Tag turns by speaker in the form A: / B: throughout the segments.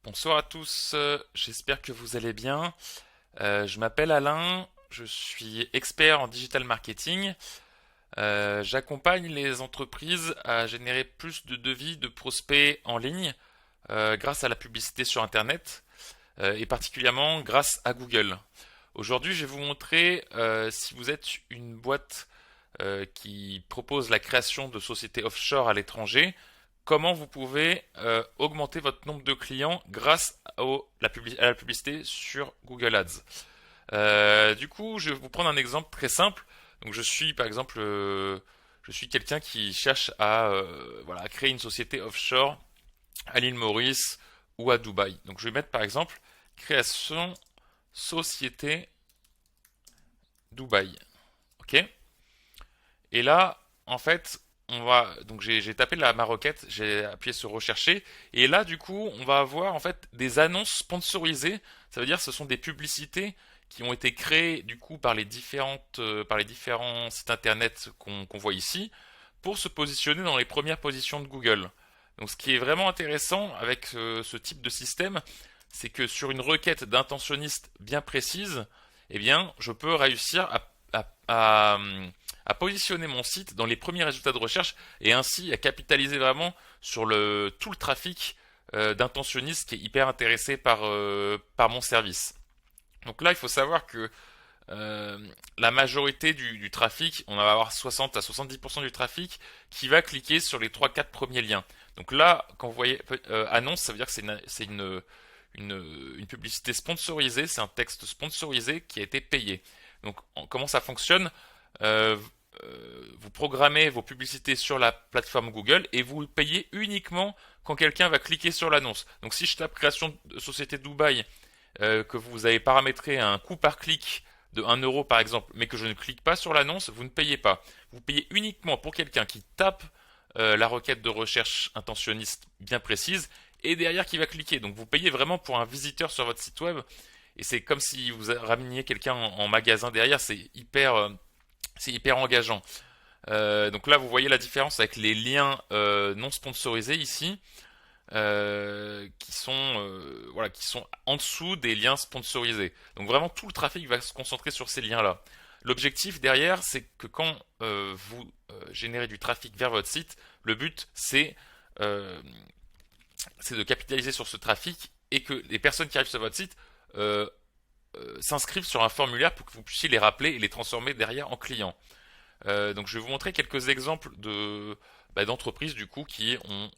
A: Bonsoir à tous, j'espère que vous allez bien. Je m'appelle Alain, je suis expert en digital marketing. J'accompagne les entreprises à générer plus de devis de prospects en ligne grâce à la publicité sur Internet et particulièrement grâce à Google. Aujourd'hui, je vais vous montrer si vous êtes une boîte qui propose la création de sociétés offshore à l'étranger, comment vous pouvez augmenter votre nombre de clients grâce à la publicité sur Google Ads. Du coup, je vais vous prendre un exemple très simple. Donc, je suis par exemple, je suis quelqu'un qui cherche à voilà, à créer une société offshore à l'île Maurice ou à Dubaï. Donc, je vais mettre par exemple création société Dubaï. Ok. Et là, en fait, donc j'ai tapé ma requête, j'ai appuyé sur rechercher, et là, du coup, on va avoir en fait des annonces sponsorisées. Ça veut dire que ce sont des publicités qui ont été créées du coup par les différents sites internet qu'on voit ici, pour se positionner dans les premières positions de Google. Donc, ce qui est vraiment intéressant avec ce type de système, c'est que sur une requête d'intentionniste bien précise, eh bien, je peux réussir à positionner mon site dans les premiers résultats de recherche et ainsi à capitaliser vraiment sur tout le trafic d'intentionnistes qui est hyper intéressé par mon service. Donc là, il faut savoir que la majorité du trafic, on va avoir 60 à 70% du trafic qui va cliquer sur les trois quatre premiers liens. Donc là, quand vous voyez annonce, ça veut dire que c'est une publicité sponsorisée, c'est un texte sponsorisé qui a été payé. Donc comment ça fonctionne? Euh, Vous programmez vos publicités sur la plateforme Google et vous payez uniquement quand quelqu'un va cliquer sur l'annonce. Donc si je tape création de société Dubaï, que vous avez paramétré un coût par clic de 1 € par exemple, mais que je ne clique pas sur l'annonce, vous ne payez pas. Vous payez uniquement pour quelqu'un qui tape la requête de recherche intentionniste bien précise et derrière qui va cliquer. Donc vous payez vraiment pour un visiteur sur votre site web et c'est comme si vous rameniez quelqu'un en magasin derrière, c'est hyper engageant. Donc là, vous voyez la différence avec les liens non sponsorisés ici, qui sont en dessous des liens sponsorisés. Donc vraiment, tout le trafic va se concentrer sur ces liens-là. L'objectif derrière, c'est que quand vous générez du trafic vers votre site, le but euh, c'est de capitaliser sur ce trafic et que les personnes qui arrivent sur votre site euh, s'inscrivent sur un formulaire pour que vous puissiez les rappeler et les transformer derrière en clients. Donc je vais vous montrer quelques exemples d'entreprises du coup qui ont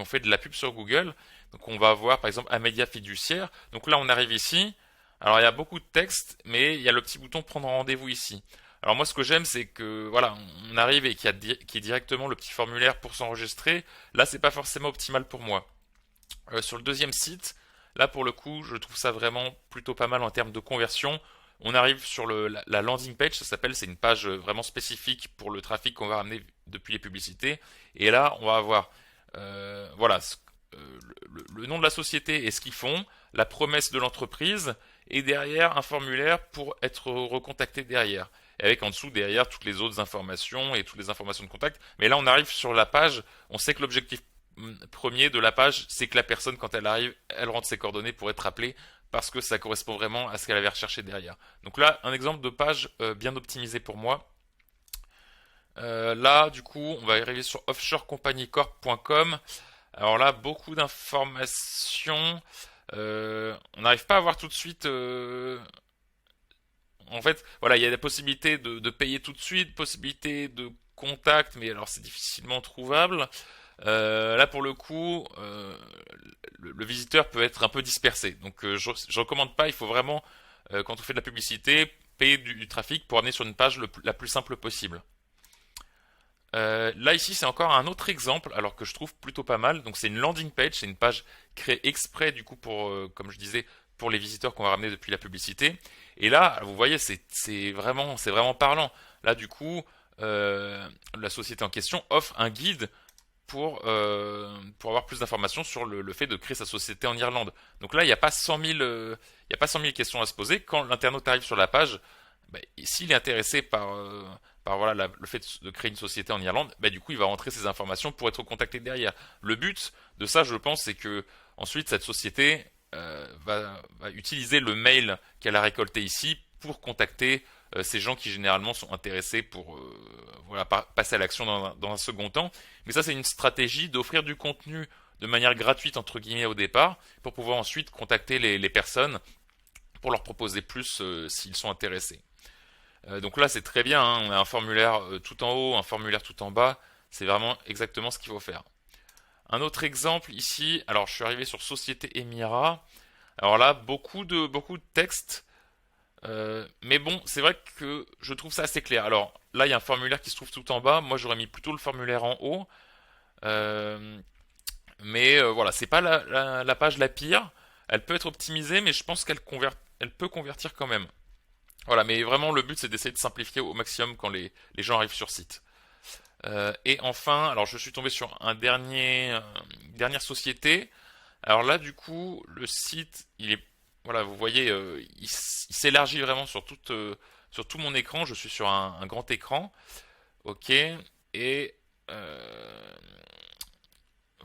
A: fait de la pub sur Google. Donc on va voir par exemple un média fiduciaire. Donc là on arrive ici. Alors il y a beaucoup de texte, mais il y a le petit bouton prendre rendez-vous ici. Alors moi ce que j'aime c'est que voilà, on arrive et qu'il y ait directement le petit formulaire pour s'enregistrer. Là c'est pas forcément optimal pour moi. Sur le deuxième site, là pour le coup je trouve ça vraiment plutôt pas mal en termes de conversion. On arrive sur la landing page, ça s'appelle, c'est une page vraiment spécifique pour le trafic qu'on va ramener depuis les publicités. Et là, on va avoir voilà, le nom de la société et ce qu'ils font, la promesse de l'entreprise, et derrière un formulaire pour être recontacté derrière. Et avec en dessous derrière toutes les autres informations et toutes les informations de contact. Mais là, on arrive sur la page, on sait que l'objectif premier de la page, c'est que la personne, quand elle arrive, elle rentre ses coordonnées pour être appelée parce que ça correspond vraiment à ce qu'elle avait recherché derrière. Donc là, un exemple de page bien optimisée pour moi. Là, du coup, on va arriver sur offshorecompagniecorp.com. Alors là, beaucoup d'informations. On n'arrive pas à voir tout de suite. En fait, voilà, il y a la possibilité de payer tout de suite, possibilité de contact, mais alors c'est difficilement trouvable. Là, pour le coup, le visiteur peut être un peu dispersé. Donc, je recommande pas. Il faut vraiment, quand on fait de la publicité, payer du trafic pour amener sur une page la plus simple possible. Là, ici, c'est encore un autre exemple, alors que je trouve plutôt pas mal. Donc, c'est une landing page, c'est une page créée exprès, du coup, comme je disais, pour les visiteurs qu'on va ramener depuis la publicité. Et là, vous voyez, c'est vraiment parlant. Là, du coup, la société en question offre un guide pour avoir plus d'informations sur le fait de créer sa société en Irlande. Donc là, il n'y a pas 100 000, il y a pas 100 000 questions à se poser. Quand l'internaute arrive sur la page, bah, s'il est intéressé par par voilà, le fait de créer une société en Irlande, bah, du coup, il va rentrer ces informations pour être contacté derrière. Le but de ça, je pense, c'est que ensuite cette société va utiliser le mail qu'elle a récolté ici pour contacter ces gens qui généralement sont intéressés pour voilà, passer à l'action dans un second temps. Mais ça, c'est une stratégie d'offrir du contenu de manière gratuite entre guillemets au départ pour pouvoir ensuite contacter les personnes pour leur proposer plus s'ils sont intéressés. Donc là, c'est très bien, hein, on a un formulaire tout en haut, un formulaire tout en bas. C'est vraiment exactement ce qu'il faut faire. Un autre exemple ici, alors je suis arrivé sur Société Émirat. Alors là, beaucoup de texte. Mais bon, c'est vrai que je trouve ça assez clair. Alors là, il y a un formulaire qui se trouve tout en bas. Moi, j'aurais mis plutôt le formulaire en haut. Euh, mais voilà, c'est pas la page la pire. Elle peut être optimisée, mais je pense elle peut convertir quand même. Voilà, mais vraiment le but c'est d'essayer de simplifier au maximum quand les gens arrivent sur site. Et enfin, alors je suis tombé sur une dernière société. Alors là, du coup, le site, voilà, vous voyez, il s'élargit vraiment sur tout mon écran. Je suis sur un grand écran, ok. Et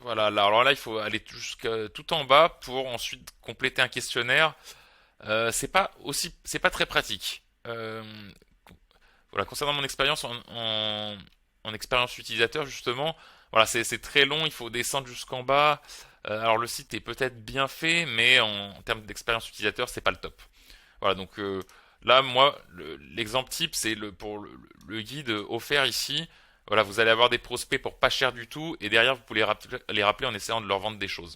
A: voilà, alors là, il faut aller jusqu'à tout en bas pour ensuite compléter un questionnaire. C'est pas très pratique. Voilà, concernant mon expérience en expérience utilisateur, justement, voilà, c'est très long, il faut descendre jusqu'en bas. Alors le site est peut-être bien fait, mais en termes d'expérience utilisateur, c'est pas le top. Voilà, donc là, moi, l'exemple type, c'est pour le guide offert ici. Voilà, vous allez avoir des prospects pour pas cher du tout, et derrière, vous pouvez les rappeler en essayant de leur vendre des choses.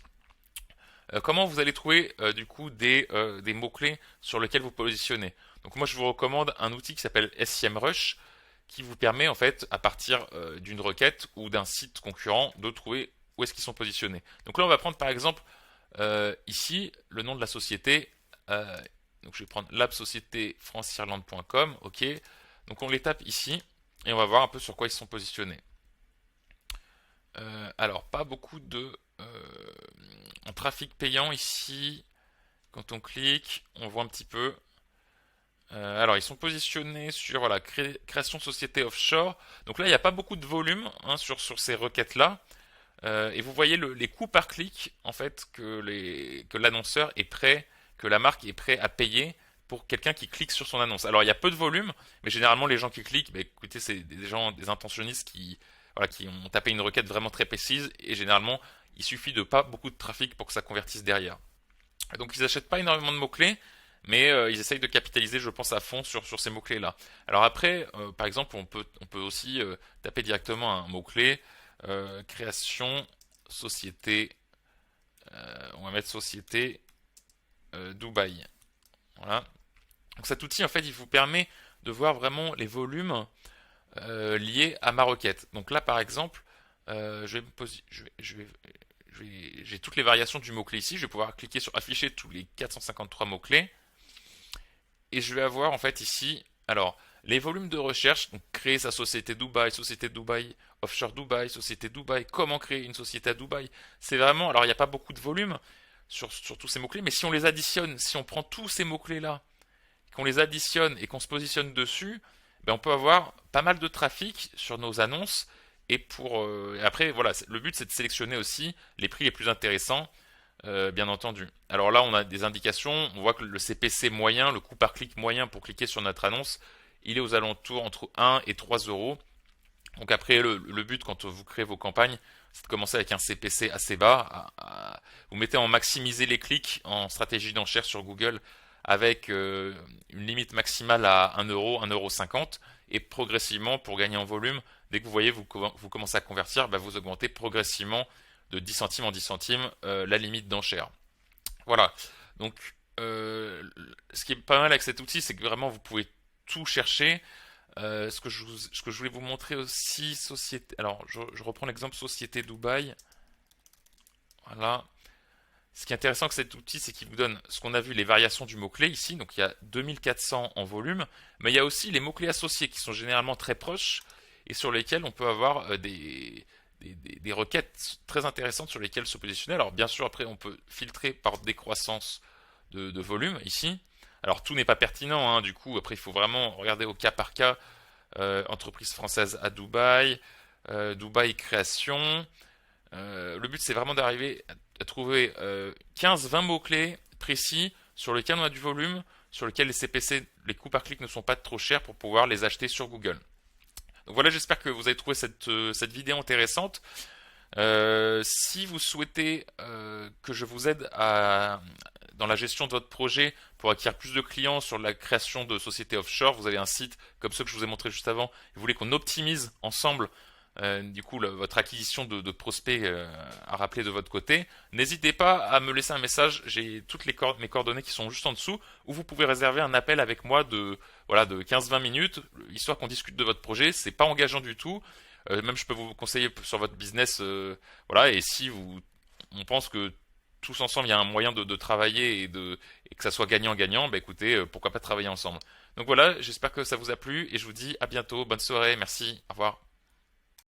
A: Comment vous allez trouver du coup des mots-clés sur lesquels vous positionnez? Donc moi je vous recommande un outil qui s'appelle SEMrush qui vous permet en fait à partir d'une requête ou d'un site concurrent de trouver où est-ce qu'ils sont positionnés. Donc là on va prendre par exemple ici le nom de la société. Donc je vais prendre labsociété-france-irlande.com, ok. Donc on les tape ici et on va voir un peu sur quoi ils sont positionnés. Alors pas beaucoup de en trafic payant ici, quand on clique, on voit un petit peu. Alors, ils sont positionnés sur voilà, création de société offshore. Donc là, il n'y a pas beaucoup de volume hein, sur ces requêtes-là. Et vous voyez les coûts par clic, en fait, que l'annonceur est prêt, que la marque est prêt à payer pour quelqu'un qui clique sur son annonce. Alors, il y a peu de volume, mais généralement, les gens qui cliquent, bah, écoutez, c'est des gens, des intentionnistes voilà, qui ont tapé une requête vraiment très précise. Et généralement, il suffit de pas beaucoup de trafic pour que ça convertisse derrière. Donc ils n'achètent pas énormément de mots-clés, mais ils essayent de capitaliser, je pense, à fond sur ces mots-clés-là. Alors après, par exemple, on peut aussi taper directement un mot-clé, création, société, on va mettre société Dubaï. Voilà. Donc cet outil, en fait, il vous permet de voir vraiment les volumes liés à ma requête. Donc là, par exemple, je vais me poser, j'ai toutes les variations du mot-clé ici. Je vais pouvoir cliquer sur afficher tous les 453 mots-clés. Et je vais avoir en fait ici, alors, les volumes de recherche, donc créer sa société Dubaï, offshore Dubaï, société Dubaï, comment créer une société à Dubaï. C'est vraiment, alors il n'y a pas beaucoup de volume sur tous ces mots-clés, mais si on les additionne, si on prend tous ces mots-clés-là, qu'on les additionne et qu'on se positionne dessus, ben on peut avoir pas mal de trafic sur nos annonces. Et après, voilà, le but c'est de sélectionner aussi les prix les plus intéressants, bien entendu. Alors là, on a des indications. On voit que le CPC moyen, le coût par clic moyen pour cliquer sur notre annonce, il est aux alentours entre 1 et 3 euros. Donc après, le but quand vous créez vos campagnes, c'est de commencer avec un CPC assez bas. Vous mettez en maximiser les clics en stratégie d'enchère sur Google avec une limite maximale à 1 euro, 1,50 € et progressivement pour gagner en volume, dès que vous voyez vous commencez à convertir, bah, vous augmentez progressivement de 10 centimes en 10 centimes la limite d'enchère. Voilà. Donc ce qui est pas mal avec cet outil, c'est que vraiment vous pouvez tout chercher. Ce que je voulais vous montrer aussi, société. Alors je reprends l'exemple Société Dubaï. Voilà. Ce qui est intéressant avec cet outil, c'est qu'il vous donne ce qu'on a vu, les variations du mot-clé ici. Donc il y a 2400 en volume, mais il y a aussi les mots-clés associés qui sont généralement très proches et sur lesquels on peut avoir des requêtes très intéressantes sur lesquelles se positionner. Alors bien sûr, après on peut filtrer par décroissance de volume ici. Alors tout n'est pas pertinent, hein, du coup, après il faut vraiment regarder au cas par cas entreprise française à Dubaï, Dubaï création. Le but, c'est vraiment d'arriver à trouver 15-20 mots-clés précis sur lesquels on a du volume, sur lesquels les CPC, les coûts par clic ne sont pas trop chers pour pouvoir les acheter sur Google. Donc voilà, j'espère que vous avez trouvé cette vidéo intéressante. Si vous souhaitez que je vous aide dans la gestion de votre projet pour acquérir plus de clients sur la création de sociétés offshore, vous avez un site comme ceux que je vous ai montré juste avant. Vous voulez qu'on optimise ensemble du coup votre acquisition de prospects à rappeler de votre côté, n'hésitez pas à me laisser un message. J'ai toutes mes coordonnées qui sont juste en dessous, où vous pouvez réserver un appel avec moi de 15-20 minutes, histoire qu'on discute de votre projet. C'est pas engageant du tout. Même je peux vous conseiller sur votre business, voilà. Et si on pense que tous ensemble il y a un moyen de travailler et que ça soit gagnant-gagnant, bah écoutez, pourquoi pas travailler ensemble. Donc voilà, j'espère que ça vous a plu et je vous dis à bientôt. Bonne soirée, merci, au revoir.